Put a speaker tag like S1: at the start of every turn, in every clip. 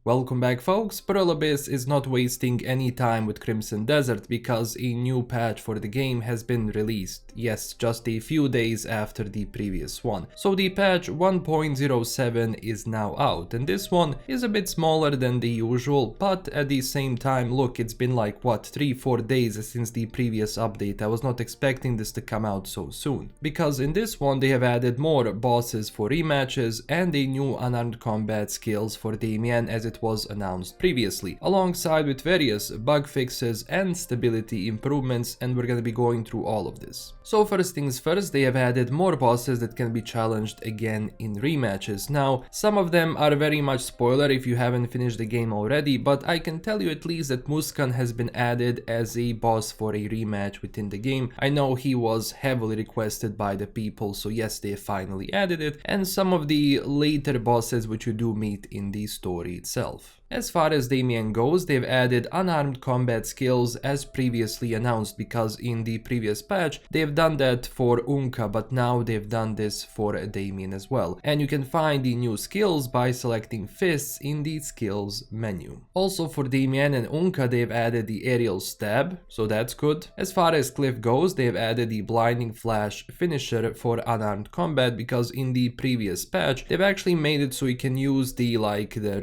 S1: Welcome back folks. Pearl Abyss is not wasting any time with Crimson Desert because a new patch for the game has been released. Yes, just a few days after the previous one. So the patch 1.07 is now out, and this one is a bit smaller than the usual, but at the same time, look, it's been like what, 3-4 days since the previous update. I was not expecting this to come out so soon. Because in this one they have added more bosses for rematches and a new unarmed combat skills for Damiane as it was announced previously, alongside with various bug fixes and stability improvements, and we're gonna be going through all of this. So first things first, they have added more bosses that can be challenged again in rematches. Now, some of them are very much spoiler if you haven't finished the game already, but I can tell you at least that Muskan has been added as a boss for a rematch within the game. I know he was heavily requested by the people, so yes, they finally added it, and some of the later bosses which you do meet in the story itself. As far as Damiane goes, they've added unarmed combat skills as previously announced, because in the previous patch they've done that for Unka, but now they've done this for Damiane as well. And you can find the new skills by selecting fists in the skills menu. Also for Damiane and Unka they've added the aerial stab, so that's good. As far as Cliff goes, they've added the blinding flash finisher for unarmed combat, because in the previous patch they've actually made it so you can use the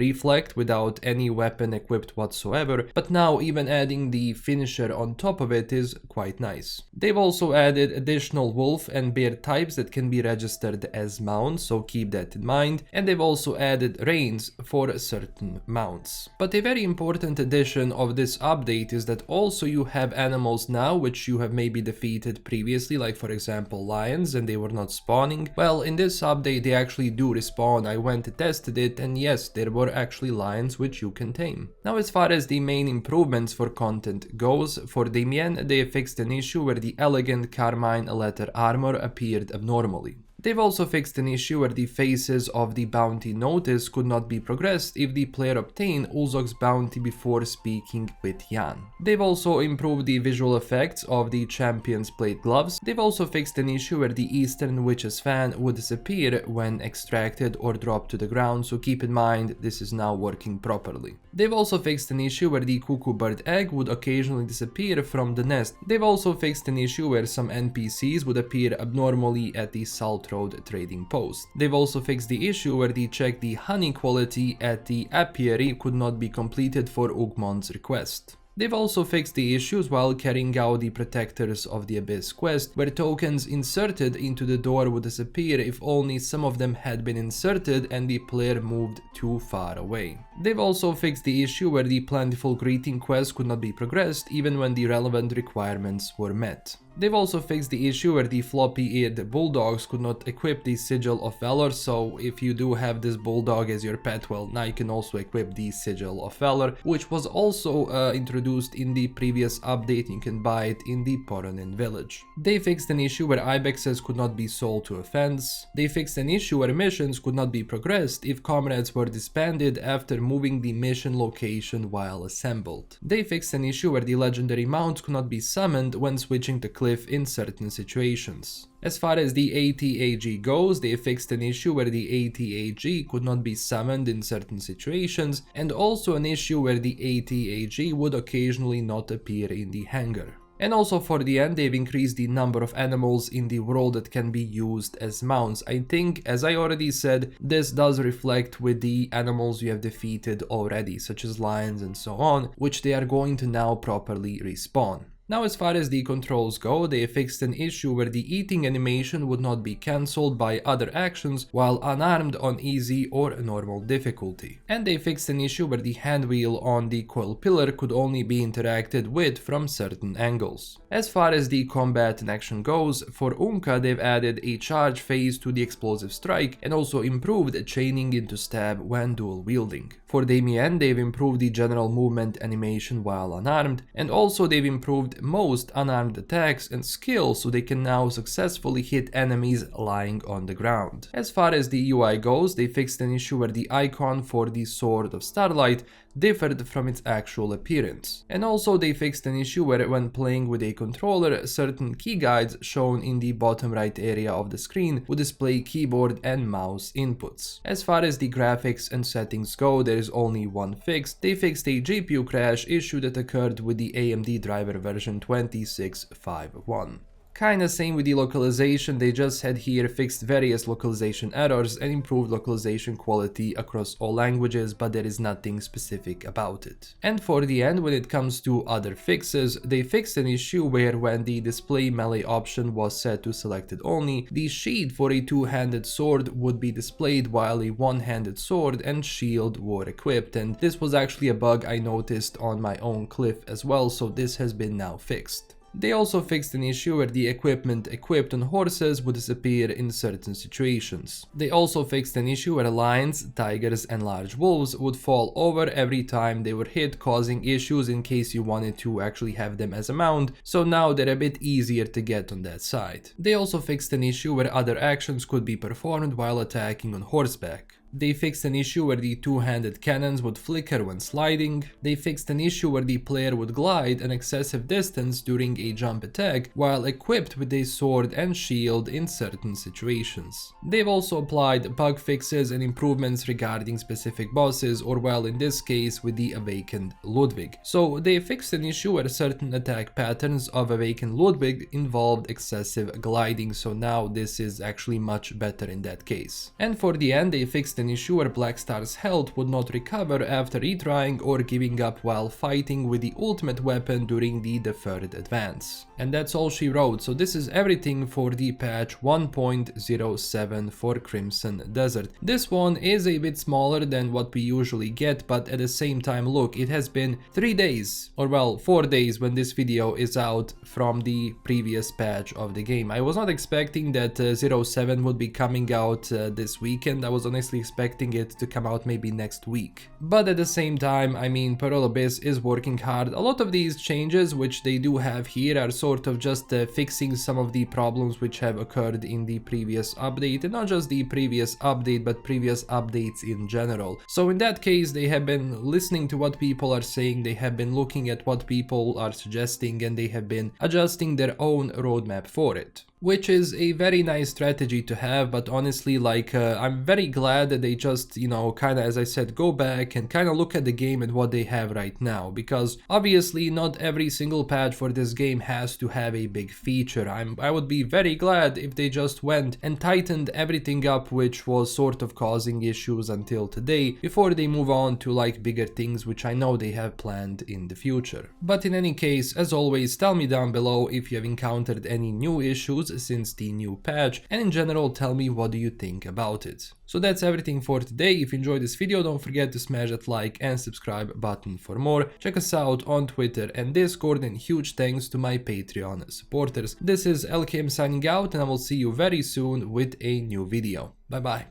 S1: reflect without any weapon equipped whatsoever, but now even adding the finisher on top of it is quite nice. They've also added additional wolf and bear types that can be registered as mounts, so keep that in mind, and they've also added reins for certain mounts. But a very important addition of this update is that also you have animals now which you have maybe defeated previously, like for example lions, and they were not spawning. Well, in this update they actually do respawn. I went and tested it, and yes, there were actually lions which you can tame. Now, as far as the main improvements for content goes, for Damiane they fixed an issue where the elegant carmine leather armor appeared abnormally. They've also fixed an issue where the phases of the bounty notice could not be progressed if the player obtained Ulzok's bounty before speaking with Jan. They've also improved the visual effects of the champion's plate gloves. They've also fixed an issue where the Eastern Witch's fan would disappear when extracted or dropped to the ground, so keep in mind this is now working properly. They've also fixed an issue where the cuckoo bird egg would occasionally disappear from the nest. They've also fixed an issue where some NPCs would appear abnormally at the Salt Road trading post. They've also fixed the issue where they checked the honey quality at the apiary could not be completed for Ugmon's request. They've also fixed the issues while carrying out the Protectors of the Abyss quest, where tokens inserted into the door would disappear if only some of them had been inserted and the player moved too far away. They've also fixed the issue where the Plentiful Greeting quest could not be progressed even when the relevant requirements were met. They've also fixed the issue where the floppy-eared bulldogs could not equip the Sigil of Valor, so if you do have this bulldog as your pet, well, now you can also equip the Sigil of Valor, which was also introduced in the previous update. You can buy it in the Poronin village. They fixed an issue where ibexes could not be sold to a fence. They fixed an issue where missions could not be progressed if comrades were disbanded after moving the mission location while assembled. They fixed an issue where the legendary mounts could not be summoned when switching to cliff in certain situations. As far as the ATAG goes, they fixed an issue where the ATAG could not be summoned in certain situations, and also an issue where the ATAG would occasionally not appear in the hangar. And also for the end, they've increased the number of animals in the world that can be used as mounts. I think, as I already said, this does reflect with the animals you have defeated already, such as lions and so on, which they are going to now properly respawn. Now, as far as the controls go, they fixed an issue where the eating animation would not be cancelled by other actions while unarmed on easy or normal difficulty. And they fixed an issue where the hand wheel on the coil pillar could only be interacted with from certain angles. As far as the combat and action goes, for Unka they've added a charge phase to the explosive strike and also improved chaining into stab when dual wielding. For Damiane they've improved the general movement animation while unarmed, and also they've improved with most unarmed attacks and skills, so they can now successfully hit enemies lying on the ground. As far as the UI goes, they fixed an issue where the icon for the Sword of Starlight differed from its actual appearance. And also they fixed an issue where when playing with a controller, certain key guides shown in the bottom right area of the screen would display keyboard and mouse inputs. As far as the graphics and settings go, there is only one fix. They fixed a GPU crash issue that occurred with the AMD driver version 2651. Kinda same with the localization, they just had here fixed various localization errors and improved localization quality across all languages, but there is nothing specific about it. And for the end, when it comes to other fixes, they fixed an issue where when the display melee option was set to selected only, the sheath for a two-handed sword would be displayed while a one-handed sword and shield were equipped, and this was actually a bug I noticed on my own cliff as well, so this has been now fixed. They also fixed an issue where the equipment equipped on horses would disappear in certain situations. They also fixed an issue where lions, tigers and large wolves would fall over every time they were hit, causing issues in case you wanted to actually have them as a mount, so now they're a bit easier to get on that side. They also fixed an issue where other actions could be performed while attacking on horseback. They fixed an issue where the two-handed cannons would flicker when sliding. They fixed an issue where the player would glide an excessive distance during a jump attack while equipped with a sword and shield in certain situations. They've also applied bug fixes and improvements regarding specific bosses, or well, in this case with the Awakened Ludwig. So they fixed an issue where certain attack patterns of Awakened Ludwig involved excessive gliding, so now this is actually much better in that case. And for the end, they fixed an issue where Blackstar's health would not recover after retrying or giving up while fighting with the ultimate weapon during the deferred advance. And that's all she wrote, so this is everything for the patch 1.07 for Crimson Desert. This one is a bit smaller than what we usually get, but at the same time, look, it has been 3 days, or well, 4 days when this video is out from the previous patch of the game. I was not expecting that 07 would be coming out this weekend. I was honestly expecting it to come out maybe next week. But at the same time, I mean, Pearl Abyss is working hard. A lot of these changes which they do have here are sort of just fixing some of the problems which have occurred in the previous update, and not just the previous update but previous updates in general. So in that case, they have been listening to what people are saying, they have been looking at what people are suggesting, and they have been adjusting their own roadmap for it. Which is a very nice strategy to have, but honestly, like, I'm very glad that they just, you know, kinda, as I said, go back and kinda look at the game and what they have right now, because obviously not every single patch for this game has to have a big feature. I would be very glad if they just went and tightened everything up which was sort of causing issues until today, before they move on to like bigger things which I know they have planned in the future. But in any case, as always, tell me down below if you have encountered any new issues since the new patch, and in general tell me what do you think about it. So that's everything for today. If you enjoyed this video, don't forget to smash that like and subscribe button for more. Check us out on Twitter and Discord, and huge thanks to my Patreon supporters. This is LKM signing out, and I will see you very soon with a new video. Bye bye.